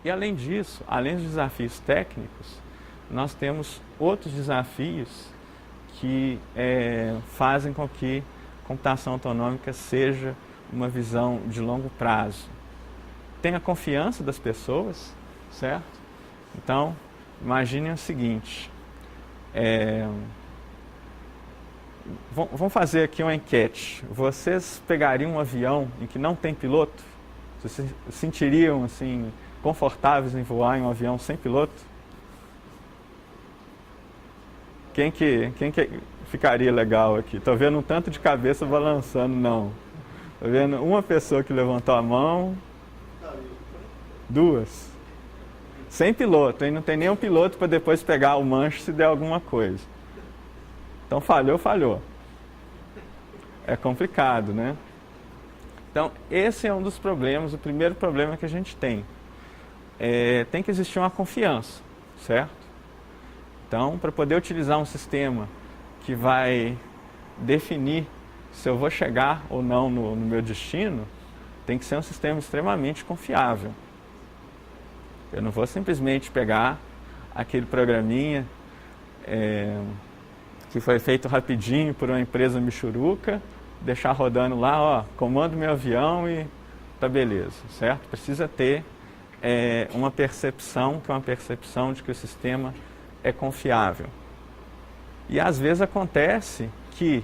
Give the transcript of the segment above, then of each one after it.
E além disso, além dos desafios técnicos, nós temos outros desafios que fazem com que computação autonômica seja uma visão de longo prazo. Tem a confiança das pessoas, certo? Então, imaginem o seguinte, vamos fazer aqui uma enquete. Vocês pegariam um avião em que não tem piloto? Vocês se sentiriam assim, confortáveis em voar em um avião sem piloto? Quem que ficaria legal aqui? Estou vendo um tanto de cabeça balançando, não. Estou vendo uma pessoa que levantou a mão. Duas. Sem piloto, hein? Não tem nenhum piloto para depois pegar o manche se der alguma coisa. Então falhou. É complicado, né? Então esse é um dos problemas, o primeiro problema que a gente tem. Tem que existir uma confiança, certo? Então, para poder utilizar um sistema que vai definir se eu vou chegar ou não no meu destino, tem que ser um sistema extremamente confiável. Eu não vou simplesmente pegar aquele programinha que foi feito rapidinho por uma empresa michuruca, deixar rodando lá, ó, comando meu avião e tá beleza, certo? Precisa ter uma percepção, que é uma percepção de que o sistema é confiável. E às vezes acontece que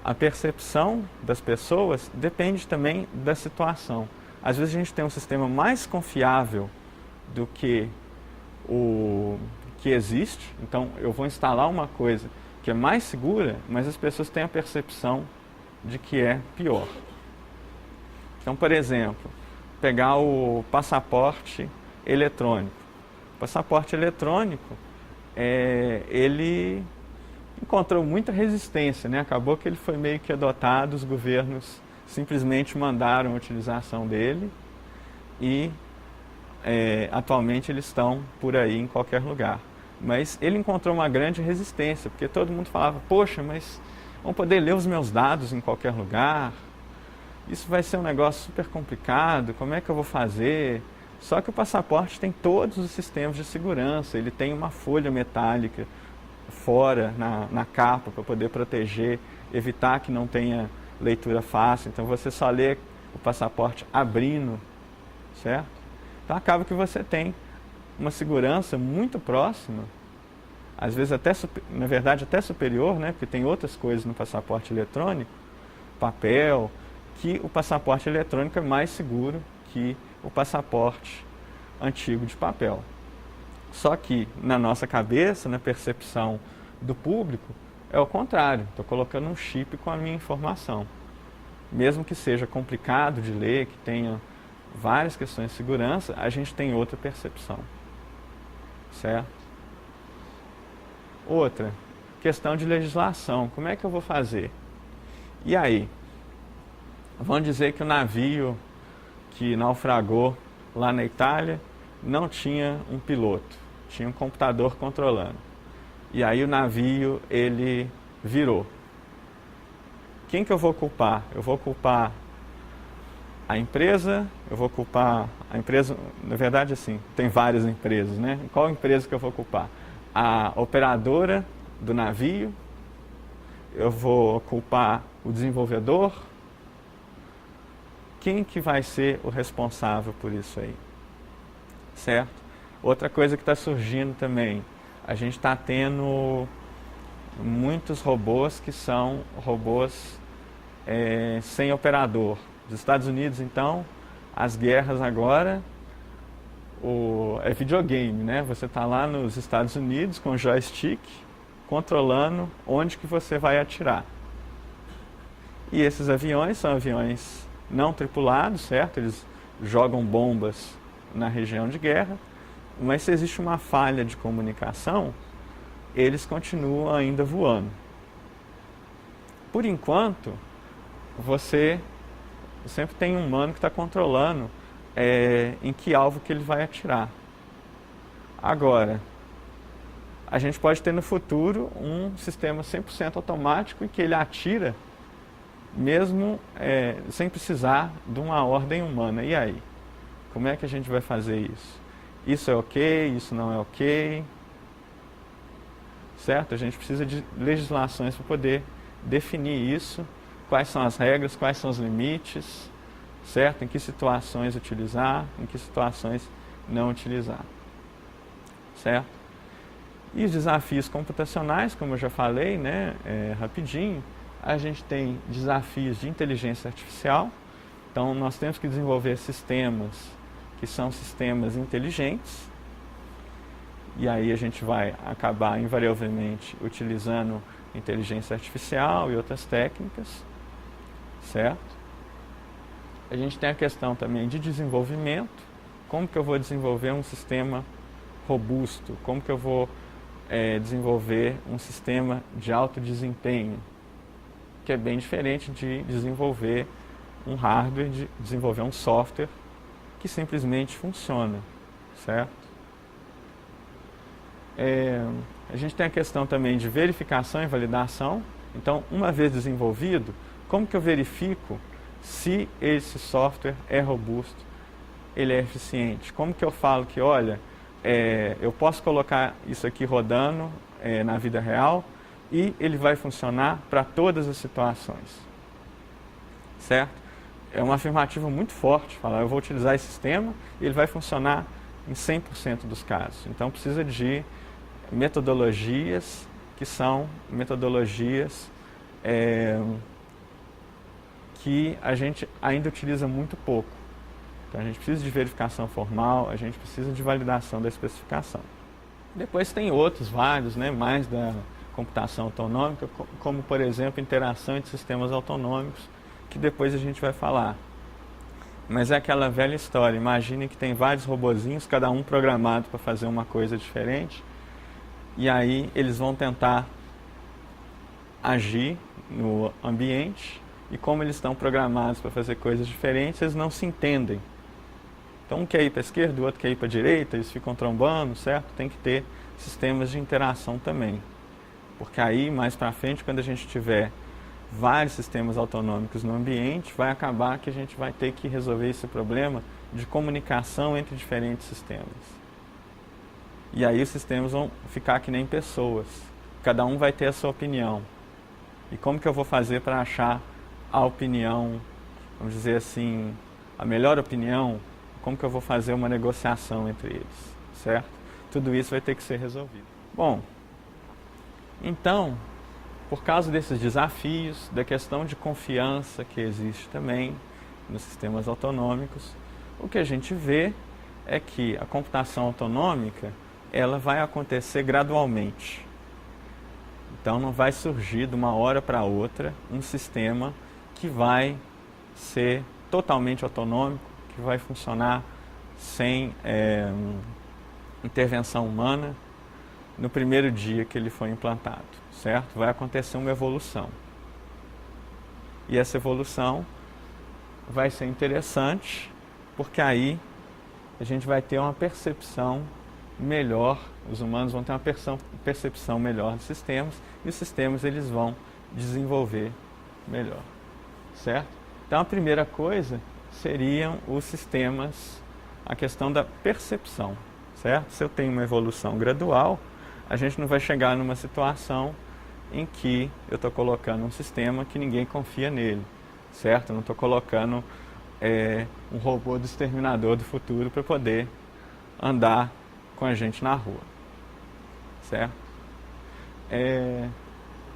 a percepção das pessoas depende também da situação. Às vezes a gente tem um sistema mais confiável do que o que existe, então eu vou instalar uma coisa que é mais segura, mas as pessoas têm a percepção de que é pior. Então, por exemplo, pegar o passaporte eletrônico. O passaporte eletrônico, ele encontrou muita resistência, né? Acabou que ele foi meio que adotado, os governos simplesmente mandaram a utilização dele e atualmente eles estão por aí em qualquer lugar. Mas ele encontrou uma grande resistência, porque todo mundo falava, poxa, mas vão poder ler os meus dados em qualquer lugar? Isso vai ser um negócio super complicado, como é que eu vou fazer? Só que o passaporte tem todos os sistemas de segurança, ele tem uma folha metálica fora, na capa, para poder proteger, evitar que não tenha leitura fácil. Então você só lê o passaporte abrindo, certo? Então acaba que você tem uma segurança muito próxima, às vezes até, na verdade até superior, né? Porque tem outras coisas no passaporte eletrônico, papel, que o passaporte eletrônico é mais seguro que o passaporte antigo de papel. Só que na nossa cabeça, na percepção do público, é o contrário. Estou colocando um chip com a minha informação. Mesmo que seja complicado de ler, que tenha várias questões de segurança, a gente tem outra percepção. Certo? Outra, questão de legislação. Como é que eu vou fazer? E aí? Vamos dizer que o navio que naufragou lá na Itália não tinha um piloto, tinha um computador controlando. E aí o navio, ele virou. Quem que eu vou culpar? Eu vou culpar a empresa, eu vou culpar a empresa, na verdade assim, tem várias empresas, né? Qual empresa que eu vou culpar? A operadora do navio, eu vou culpar o desenvolvedor. Quem que vai ser o responsável por isso aí? Certo? Outra coisa que está surgindo também, a gente está tendo muitos robôs que são robôs sem operador. Dos Estados Unidos, então, as guerras agora é videogame, né? Você está lá nos Estados Unidos com o joystick, controlando onde que você vai atirar. E esses aviões são aviões não tripulados, certo? Eles jogam bombas na região de guerra, mas se existe uma falha de comunicação, eles continuam ainda voando. Por enquanto, você sempre tem um humano que está controlando em que alvo que ele vai atirar. Agora, a gente pode ter no futuro um sistema 100% automático em que ele atira mesmo sem precisar de uma ordem humana. E aí? Como é que a gente vai fazer isso? Isso é ok, isso não é ok, certo? A gente precisa de legislações para poder definir isso, quais são as regras, quais são os limites, certo? Em que situações utilizar, em que situações não utilizar, certo? E os desafios computacionais, como eu já falei, né, rapidinho, a gente tem desafios de inteligência artificial, então nós temos que desenvolver sistemas que são sistemas inteligentes, e aí a gente vai acabar invariavelmente utilizando inteligência artificial e outras técnicas, certo? A gente tem a questão também de desenvolvimento, como que eu vou desenvolver um sistema robusto, como que eu vou desenvolver um sistema de alto desempenho, que é bem diferente de desenvolver um hardware, de desenvolver um software que simplesmente funciona, certo? A gente tem a questão também de verificação e validação. Então, uma vez desenvolvido, como que eu verifico se esse software é robusto, ele é eficiente? Como que eu falo que, olha, eu posso colocar isso aqui rodando na vida real e ele vai funcionar para todas as situações, certo? É uma afirmativa muito forte, falar eu vou utilizar esse sistema e ele vai funcionar em 100% dos casos. Então precisa de metodologias que são metodologias que a gente ainda utiliza muito pouco. Então a gente precisa de verificação formal, a gente precisa de validação da especificação. Depois tem outros vários, né, mais da computação autonômica, como por exemplo interação entre sistemas autonômicos, que depois a gente vai falar. Mas é aquela velha história, imagine que tem vários robozinhos, cada um programado para fazer uma coisa diferente, e aí eles vão tentar agir no ambiente, e como eles estão programados para fazer coisas diferentes, eles não se entendem. Então um quer ir para a esquerda, o outro quer ir para a direita, eles ficam trombando, certo? Tem que ter sistemas de interação também. Porque aí, mais para frente, quando a gente tiver vários sistemas autonômicos no ambiente, vai acabar que a gente vai ter que resolver esse problema de comunicação entre diferentes sistemas. E aí os sistemas vão ficar que nem pessoas. Cada um vai ter a sua opinião. E como que eu vou fazer para achar a opinião, vamos dizer assim, a melhor opinião? Como que eu vou fazer uma negociação entre eles, certo? Tudo isso vai ter que ser resolvido. Bom, então, por causa desses desafios, da questão de confiança que existe também nos sistemas autonômicos, o que a gente vê é que a computação autonômica, ela vai acontecer gradualmente. Então não vai surgir de uma hora para outra um sistema que vai ser totalmente autonômico, que vai funcionar sem intervenção humana no primeiro dia que ele foi implantado, certo? Vai acontecer uma evolução. E essa evolução vai ser interessante, porque aí a gente vai ter uma percepção melhor, os humanos vão ter uma percepção melhor dos sistemas, e os sistemas eles vão desenvolver melhor, certo? Então a primeira coisa seriam os sistemas, a questão da percepção, certo? Se eu tenho uma evolução gradual, a gente não vai chegar numa situação em que eu estou colocando um sistema que ninguém confia nele, certo? Eu não estou colocando um robô do exterminador do futuro para poder andar com a gente na rua, certo?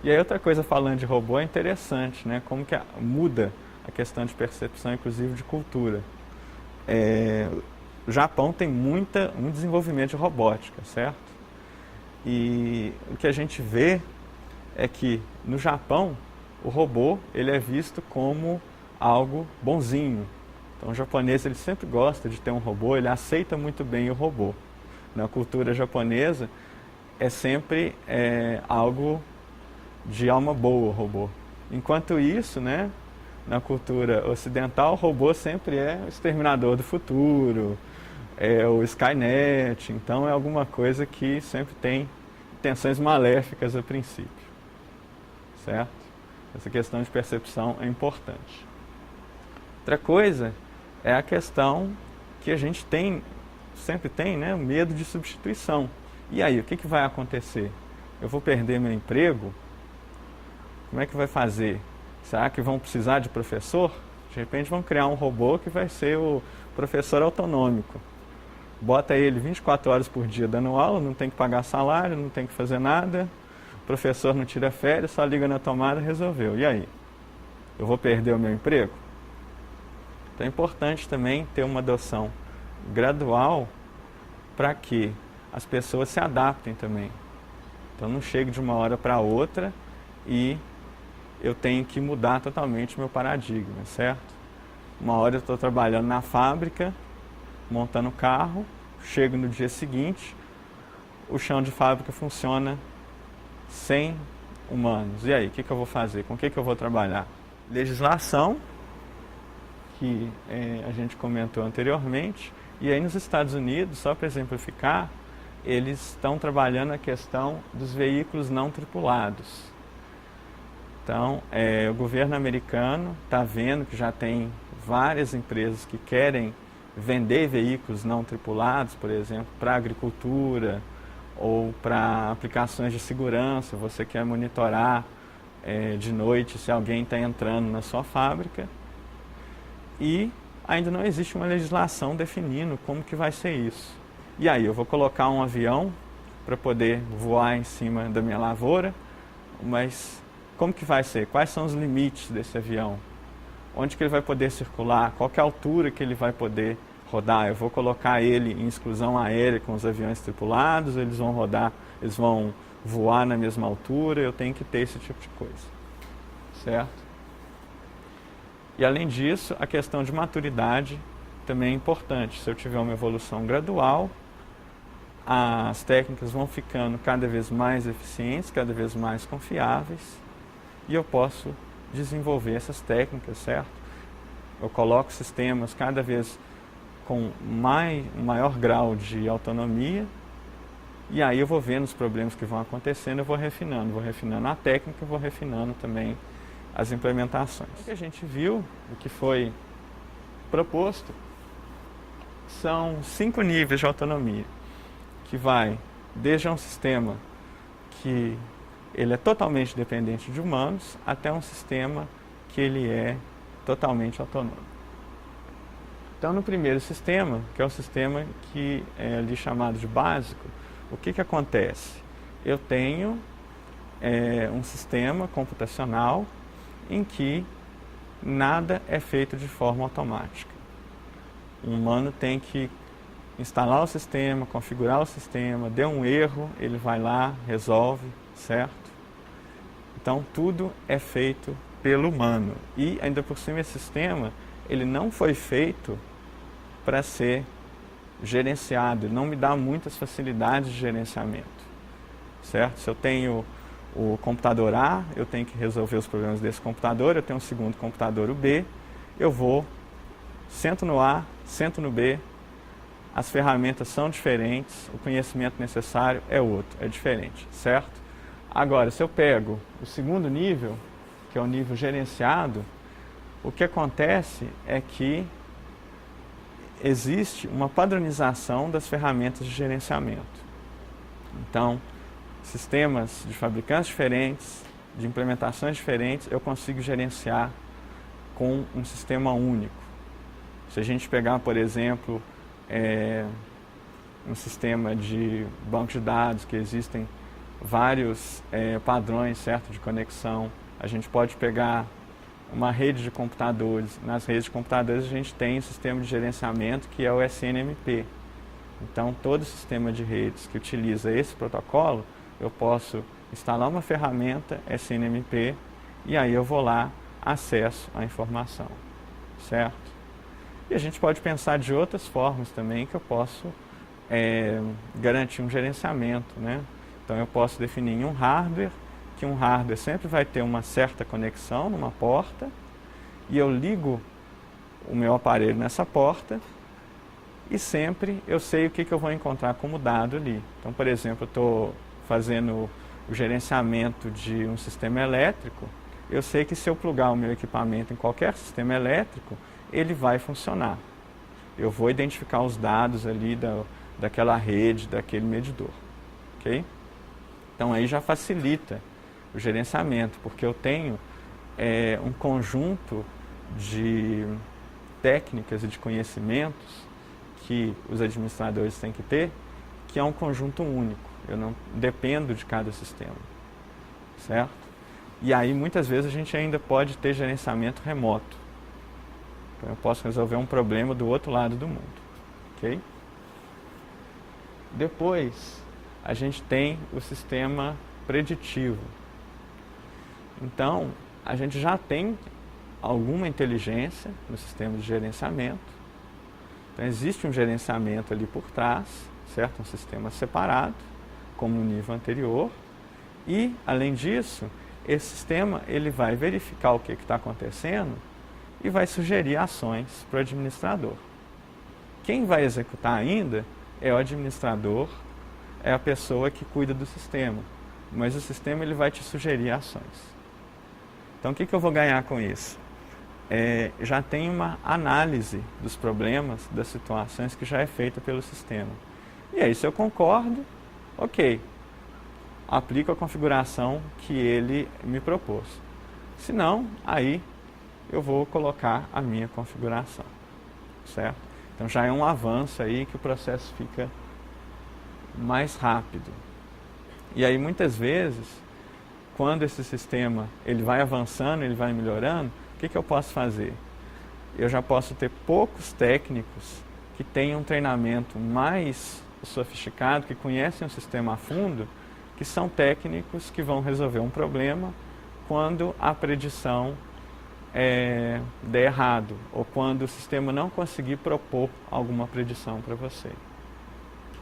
E aí outra coisa falando de robô é interessante, né? Como que muda a questão de percepção, inclusive de cultura. O Japão tem muito desenvolvimento de robótica, certo? E o que a gente vê é que no Japão o robô ele é visto como algo bonzinho. Então o japonês ele sempre gosta de ter um robô, ele aceita muito bem o robô. Na cultura japonesa é sempre algo de alma boa o robô. Enquanto isso, né, na cultura ocidental, o robô sempre é o exterminador do futuro, é o Skynet, então é alguma coisa que sempre tem intenções maléficas a princípio, certo? Essa questão de percepção é importante. Outra coisa é a questão que a gente tem, sempre tem, né, o medo de substituição. E aí, o que vai acontecer? Eu vou perder meu emprego? Como é que vai fazer? Será que vão precisar de professor? De repente vão criar um robô que vai ser o professor autonômico. Bota ele 24 horas por dia dando aula, não tem que pagar salário, não tem que fazer nada. O professor não tira férias, só liga na tomada e resolveu. E aí? Eu vou perder o meu emprego? Então é importante também ter uma adoção gradual para que as pessoas se adaptem também. Então não chegue de uma hora para outra e eu tenho que mudar totalmente o meu paradigma, certo? Uma hora eu estou trabalhando na fábrica, montando carro, chego no dia seguinte, o chão de fábrica funciona sem humanos. E aí, o que eu vou fazer? Com o que eu vou trabalhar? Legislação, que a gente comentou anteriormente, e aí nos Estados Unidos, só para exemplificar, eles estão trabalhando a questão dos veículos não tripulados. Então, o governo americano está vendo que já tem várias empresas que querem vender veículos não tripulados, por exemplo, para agricultura ou para aplicações de segurança. Você quer monitorar de noite se alguém está entrando na sua fábrica. E ainda não existe uma legislação definindo como que vai ser isso. E aí, eu vou colocar um avião para poder voar em cima da minha lavoura, mas como que vai ser? Quais são os limites desse avião? Onde que ele vai poder circular? Qual que é a altura que ele vai poder rodar? Eu vou colocar ele em exclusão aérea com os aviões tripulados, eles vão rodar, eles vão voar na mesma altura, eu tenho que ter esse tipo de coisa, certo? E além disso, a questão de maturidade também é importante. Se eu tiver uma evolução gradual, as técnicas vão ficando cada vez mais eficientes, cada vez mais confiáveis, e eu posso desenvolver essas técnicas, certo? Eu coloco sistemas cada vez com um maior grau de autonomia, e aí eu vou vendo os problemas que vão acontecendo, eu vou refinando a técnica, vou refinando também as implementações. O que a gente viu, o que foi proposto, são 5 níveis de autonomia, que vai desde um sistema que ele é totalmente dependente de humanos, até um sistema que ele é totalmente autônomo. Então, no primeiro sistema, que é o sistema que é ali chamado de básico, o que acontece? Eu tenho um sistema computacional em que nada é feito de forma automática. O humano tem que instalar o sistema, configurar o sistema, deu um erro, ele vai lá, resolve, certo? Então, tudo é feito pelo humano. E, ainda por cima, esse sistema, ele não foi feito para ser gerenciado, ele não me dá muitas facilidades de gerenciamento, certo? Se eu tenho o computador A, eu tenho que resolver os problemas desse computador, eu tenho um segundo computador, o B, eu vou, sento no A, sento no B, as ferramentas são diferentes, o conhecimento necessário é outro, é diferente, certo? Agora, se eu pego o segundo nível, que é o nível gerenciado, o que acontece é que existe uma padronização das ferramentas de gerenciamento. Então, sistemas de fabricantes diferentes, de implementações diferentes, eu consigo gerenciar com um sistema único. Se a gente pegar, por exemplo, um sistema de banco de dados, que existem vários padrões, certo, de conexão, a gente pode pegar uma rede de computadores. Nas redes de computadores a gente tem um sistema de gerenciamento que é o SNMP. Então, todo sistema de redes que utiliza esse protocolo, eu posso instalar uma ferramenta SNMP e aí eu vou lá, acesso à informação, certo? E a gente pode pensar de outras formas também que eu posso garantir um gerenciamento, né? Então, eu posso definir em um hardware, que um hardware sempre vai ter uma certa conexão numa porta, e eu ligo o meu aparelho nessa porta, e sempre eu sei o que eu vou encontrar como dado ali. Então, por exemplo, eu estou fazendo o gerenciamento de um sistema elétrico, eu sei que se eu plugar o meu equipamento em qualquer sistema elétrico, ele vai funcionar. eu vou identificar os dados ali daquela rede, daquele medidor. Ok? Então aí já facilita o gerenciamento, porque eu tenho um conjunto de técnicas e de conhecimentos que os administradores têm que ter, que é um conjunto único. Eu não dependo de cada sistema, certo? E aí muitas vezes a gente ainda pode ter gerenciamento remoto. Então eu posso resolver um problema do outro lado do mundo, ok? Depois a gente tem o sistema preditivo. Então a gente já tem alguma inteligência no sistema de gerenciamento. Então existe um gerenciamento ali por trás, certo? Um sistema separado, como no nível anterior. E, além disso, esse sistema ele vai verificar o que está acontecendo e vai sugerir ações para o administrador. Quem vai executar ainda é o administrador, é a pessoa que cuida do sistema. Mas o sistema ele vai te sugerir ações. Então, o que eu vou ganhar com isso? Já tem uma análise dos problemas, das situações que já é feita pelo sistema. E aí, se eu concordo, ok, aplico a configuração que ele me propôs. Se não, aí eu vou colocar a minha configuração, certo? Então já é um avanço aí que o processo fica mais rápido. E aí muitas vezes, quando esse sistema ele vai avançando, ele vai melhorando, o que eu posso fazer? Eu já posso ter poucos técnicos que tenham um treinamento mais sofisticado, que conhecem o sistema a fundo, que são técnicos que vão resolver um problema quando a predição der errado, ou quando o sistema não conseguir propor alguma predição para você.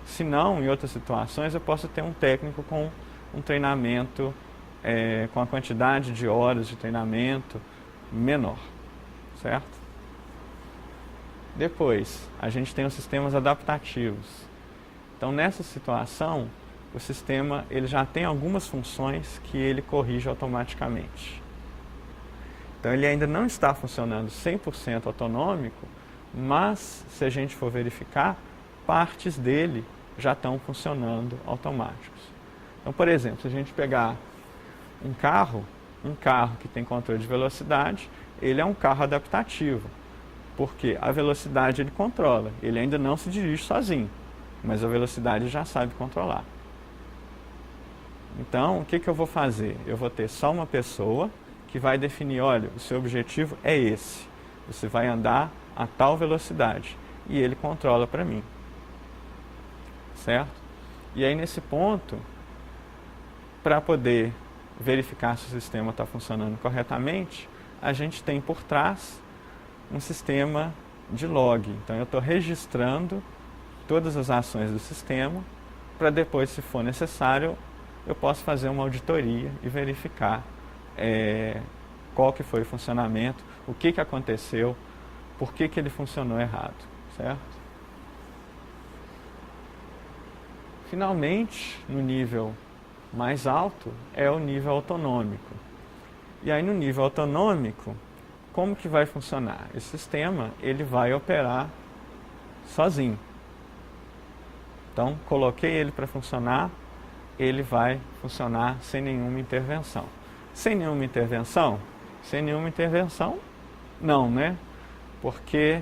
Se não, em outras situações, eu posso ter um técnico com um treinamento, com a quantidade de horas de treinamento menor, certo? Depois, a gente tem os sistemas adaptativos. Então, nessa situação, o sistema ele já tem algumas funções que ele corrige automaticamente. Então, ele ainda não está funcionando 100% autonômico, mas, se a gente for verificar, partes dele já estão funcionando automáticos. Então, por exemplo, se a gente pegar um carro que tem controle de velocidade, ele é um carro adaptativo, porque a velocidade ele controla, ele ainda não se dirige sozinho, mas a velocidade ele já sabe controlar. Então, o que eu vou fazer? Eu vou ter só uma pessoa que vai definir, olha, o seu objetivo é esse, você vai andar a tal velocidade, e ele controla para mim, certo? E aí nesse ponto, para poder verificar se o sistema está funcionando corretamente, a gente tem por trás um sistema de log. Então eu estou registrando todas as ações do sistema, para depois, se for necessário, eu posso fazer uma auditoria e verificar qual que foi o funcionamento, o que aconteceu, por que ele funcionou errado, certo? Finalmente, no nível mais alto, é o nível autonômico. E aí no nível autonômico, como que vai funcionar? Esse sistema, ele vai operar sozinho. Então, coloquei ele para funcionar, ele vai funcionar sem nenhuma intervenção. Sem nenhuma intervenção? Sem nenhuma intervenção, não, né? Porque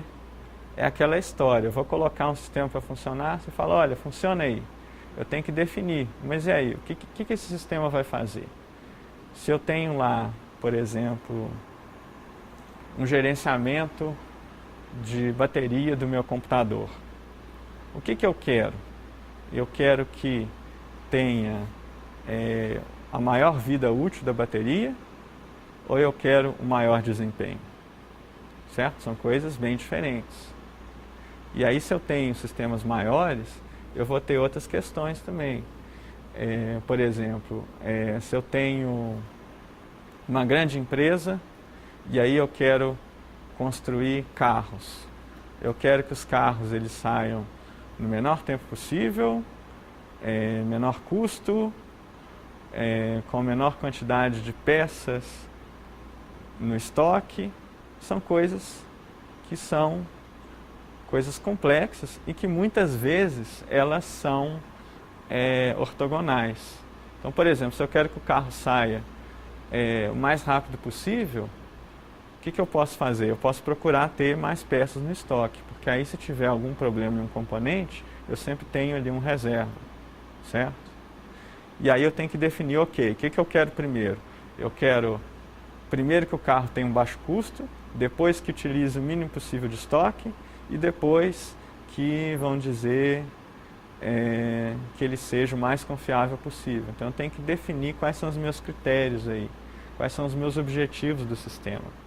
é aquela história, eu vou colocar um sistema para funcionar, você fala, olha, funciona aí. Eu tenho que definir, mas e aí, o que esse sistema vai fazer? Se eu tenho lá, por exemplo, um gerenciamento de bateria do meu computador, o que eu quero? Eu quero que tenha a maior vida útil da bateria, ou eu quero o maior desempenho? Certo? São coisas bem diferentes. E aí, se eu tenho sistemas maiores, eu vou ter outras questões também. Por exemplo, se eu tenho uma grande empresa e aí eu quero construir carros. Eu quero que os carros eles saiam no menor tempo possível, menor custo, com menor quantidade de peças no estoque. São coisas que são coisas complexas e que muitas vezes elas são ortogonais. Então, por exemplo, se eu quero que o carro saia o mais rápido possível, o que eu posso fazer? Eu posso procurar ter mais peças no estoque, porque aí se tiver algum problema em um componente, eu sempre tenho ali um reserva, certo? E aí eu tenho que definir, ok, o que eu quero primeiro? Eu quero primeiro que o carro tenha um baixo custo, depois que utilize o mínimo possível de estoque e depois que, vamos dizer, que ele seja o mais confiável possível. Então eu tenho que definir quais são os meus critérios aí, quais são os meus objetivos do sistema.